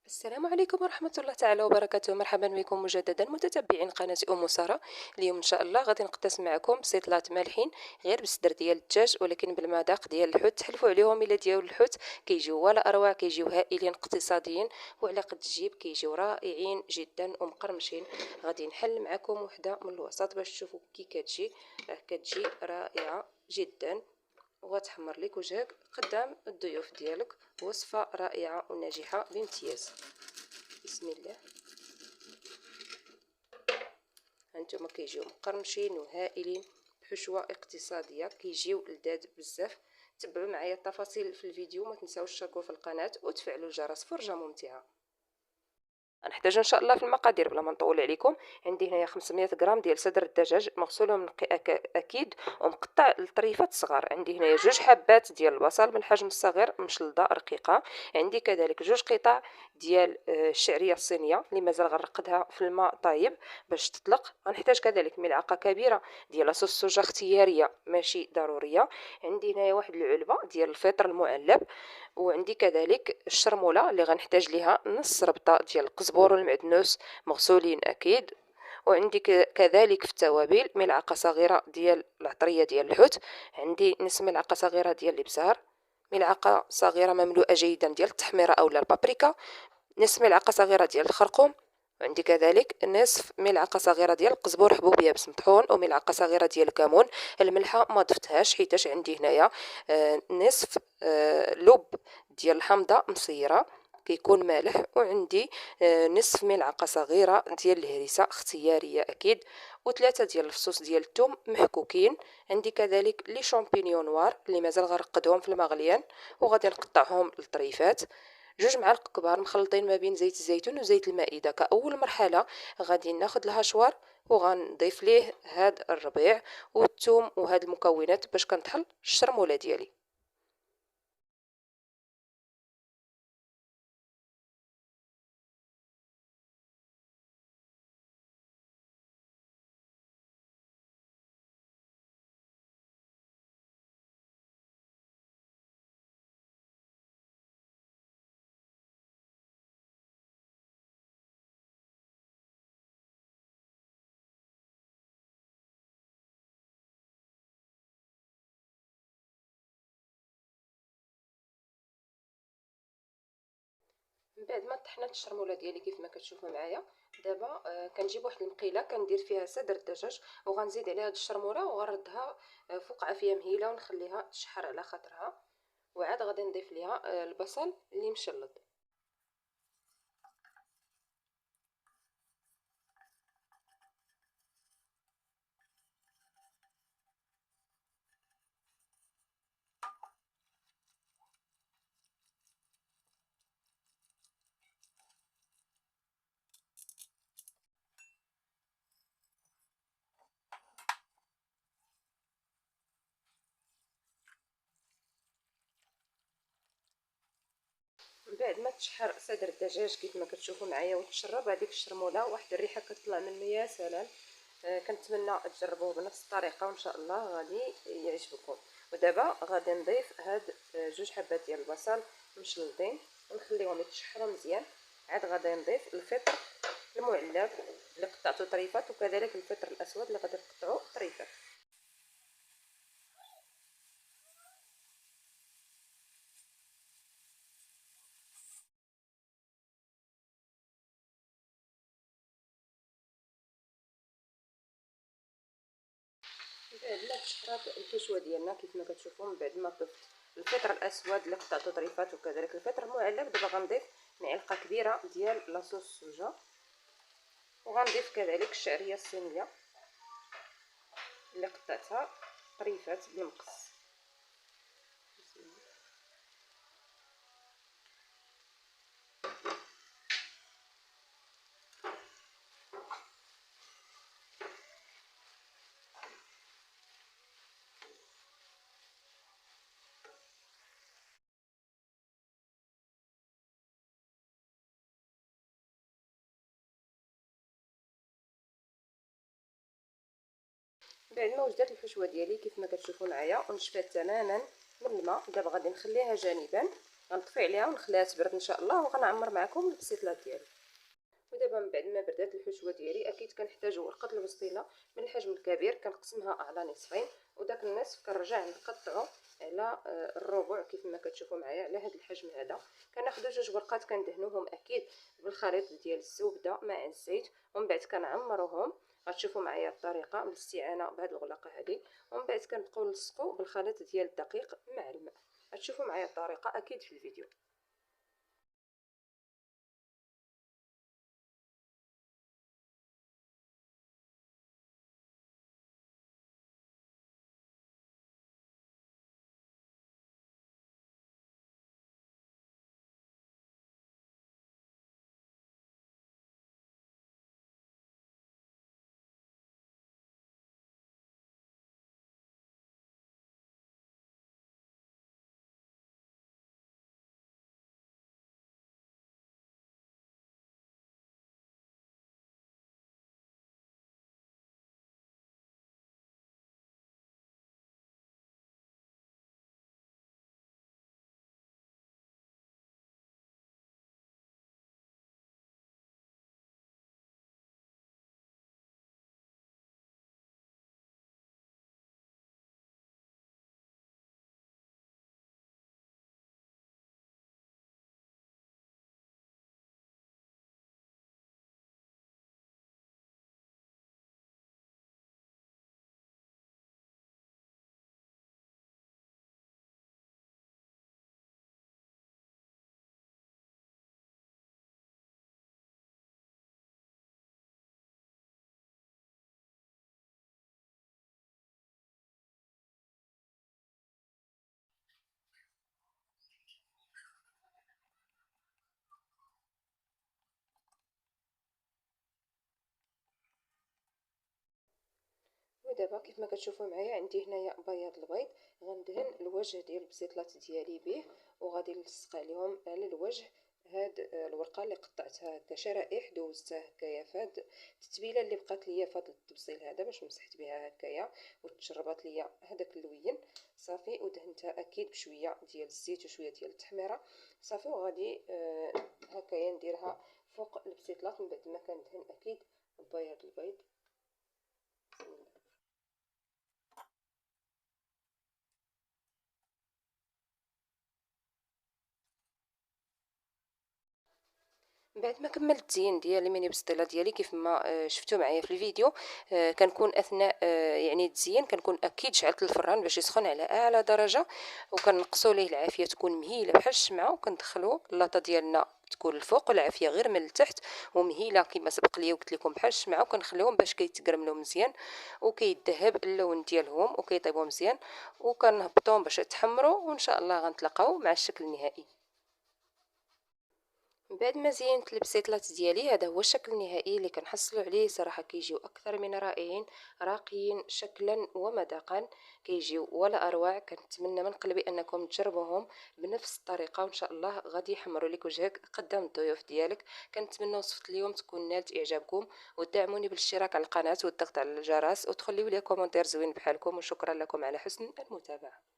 السلام عليكم ورحمة الله تعالى وبركاته. مرحبا بكم مجددا متتبعين قناة أم سارة. اليوم إن شاء الله غادي نقتسم معكم بسيطلات مالحين غير بالصدر ديال الدجاج، ولكن بالمذاق ديال الحوت. تحلفوا عليهم إلا ديال الحوت كيجيو ولا أروع، كيجيو هائلين اقتصاديين وعلى قد الجيب، كيجيو رائعين جدا ومقرمشين. غادي نحل معكم وحدة من الوسط باش تشوفوا كي كتجي. راه كتجي رائعة جدا وغتحمر لك وجهك قدام الضيوف ديالك. وصفة رائعة وناجحة بامتياز. بسم الله. هانتوما كيجيو مقرمشين وهائلين بحشوة اقتصادية، كيجيو لذاذ بزاف. تبعوا معايا التفاصيل في الفيديو، ما تنساوش تشتركوا في القناة وتفعلوا الجرس. فرجة ممتعة. غنحتاج ان شاء الله في المقادير بلا ما نطول عليكم. عندي هنايا 500 غرام ديال صدر الدجاج مغسول ومنقي اكيد ومقطع لطريفات صغار. عندي هنايا 2 حبات ديال البصل من الحجم الصغير مشلضه رقيقه. عندي كذلك 2 قطع ديال الشعريه الصينيه اللي مازال غنرقدها في الماء طايب باش تطلق. غنحتاج كذلك ملعقه كبيره ديال لاصوص الصوجه اختياريه ماشي ضروريه. عندي هنايا واحد العلبه ديال الفطر المعلب، وعندي كذلك الشرموله اللي غنحتاج ليها نص ربطه ديال القزبور والمعدنوس مغسولين اكيد. وعندي كذلك في التوابل ملعقه صغيره ديال العطريه ديال الحوت. عندي نصف ملعقه صغيره ديال الابزار، ملعقه صغيره مملوءه جيدا ديال التحميره اولا البابريكا، نصف ملعقه صغيره ديال الخرقوم. وعندي كذلك نصف ملعقه صغيره ديال القزبور حبوب يابس مطحون، وملعقه صغيره ديال الكمون. الملحه ما ضفتهاش حيتاش عندي هنايا نصف لب ديال الحامضه مصيره كيكون مالح. وعندي نصف ملعقه صغيره ديال الهريسه اختياريه اكيد، و3 ديال الفصوص ديال الثوم محكوكين. عندي كذلك لي شامبينيون نوار اللي مازال غنرقدهم في الماء غليان وغادي نقطعهم لطريفات. 2 معالق كبار مخلطين ما بين زيت الزيتون وزيت المائدة. كأول مرحلة غادي ناخد الهشوار وغنضيف ليه هاد الربيع والثوم وهاد المكونات باش كنطحل الشرموله ديالي. من بعد ما طحنات الشرموله ديالي كيف ما كتشوفوا معايا دابا، كنجيب واحد المقيله كندير فيها صدر الدجاج وغنزيد عليها هاد الشرموله وغنردها فوق عافيه مهيله ونخليها تشحر على خاطرها. وعاد غادي نضيف ليها البصل اللي مشلض. من بعد ما تشحر صدر الدجاج كيف ما كتشوفوا معايا وتشرب هذيك الشرموله واحد الريحه كتطلع منه يا سلام. كنتمنى تجربوه بنفس الطريقه وان شاء الله غادي يعجبكم. ودابا غادي نضيف هاد 2 حبات ديال البصل مشلضين ونخليهم يتشحروا مزيان. عاد غادي نضيف الفطر المعلب اللي قطعته طريفات، وكذلك الفطر الاسود اللي غادي نقطعو طريفات. من بعد ما تشحرات الحشوه ديالنا كيف ما كتشوفوا، من بعد ما ضفت الفطر الاسود اللي قطعته طريفات وكذلك الفطر المعلب، دابا غنضيف معلقه كبيره ديال لاصوص الصوجه، وغنضيف كذلك الشعريه الصينيه اللي قطعتها طريفات بالمقص. بعد ما وجدت الحشوه ديالي كيف ما كتشوفوا معايا ونشفات تماما من الماء، دابا غادي نخليها جانبا. غنطفي عليها ونخليها تبرد ان شاء الله، وغنعمر معكم البسيطلات ديالي. ودابا من بعد ما بردات الحشوه ديالي اكيد كنحتاج ورقه البسطيله من الحجم الكبير، كنقسمها على نصفين، وداك النصف كنرجع نقطعو على الربع كيف ما كتشوفوا معايا على هذا الحجم هذا. كناخذوا جوج ورقات كندهنوهم اكيد بالخليط ديال الزبده مع الزيت، ومن بعد كنعمروهم. غتشوفوا معايا الطريقه بالاستعانه بهذه الغلاقه هذه، ومن بعد كنبقاو نلصقوا بالخليط ديال الدقيق مع الماء. غتشوفوا معايا الطريقه اكيد في الفيديو. ودابا كيف ما كتشوفوا معايا عندي هنايا بياض البيض، غندهن الوجه ديال البسيطلات ديالي به، وغادي نلصق عليهم على الوجه هاد الورقه اللي قطعتها هكا شرائح، دوزتها هكايا فهاد التتبيله اللي بقات ليا فهاد التبصيل هذا باش مسحت بها هكايا وتشربات ليا هذاك اللوين صافي. ودهنتها اكيد بشويه ديال الزيت وشويه ديال التحميره صافي، وغادي هكايا نديرها فوق البسيطلات من بعد ما كندهن اكيد بياض البيض. من بعد ما كملت التزيين ديال الميني بسطيله ديالي كيف ما شفتوا معايا في الفيديو، كنكون اثناء يعني التزيين كنكون اكيد شعلت الفران باش يسخن على اعلى درجه، وكنقصوا ليه العافيه تكون مهيله بحال الشمعه، وكندخلوا اللاطه ديالنا تكون الفوق والعافيه غير من التحت ومهيله كما سبق لي وقلت لكم بحال الشمعه، وكنخليهم باش كيتقرملوا مزيان وكيذهب اللون ديالهم وكيطيبوا مزيان، وكنهبطوهم باش يتحمروا، وان شاء الله غنتلاقاو مع الشكل النهائي. من بعد ما زينت البسيطلات ديالي هذا هو الشكل النهائي اللي كنحصلوا عليه. صراحه كيجيو اكثر من رائعين، راقيين شكلا ومذاقا، كيجيو ولا اروع. كنتمنى من قلبي انكم تجربوهم بنفس الطريقه، وان شاء الله غادي يحمروا لك وجهك قدام الضيوف ديالك. كنتمنى وصفه اليوم تكون نالت اعجابكم، ودعموني بالاشتراك على القناه والضغط على الجرس، وتخليوا لي كومونتير زوين بحالكم، وشكرا لكم على حسن المتابعه.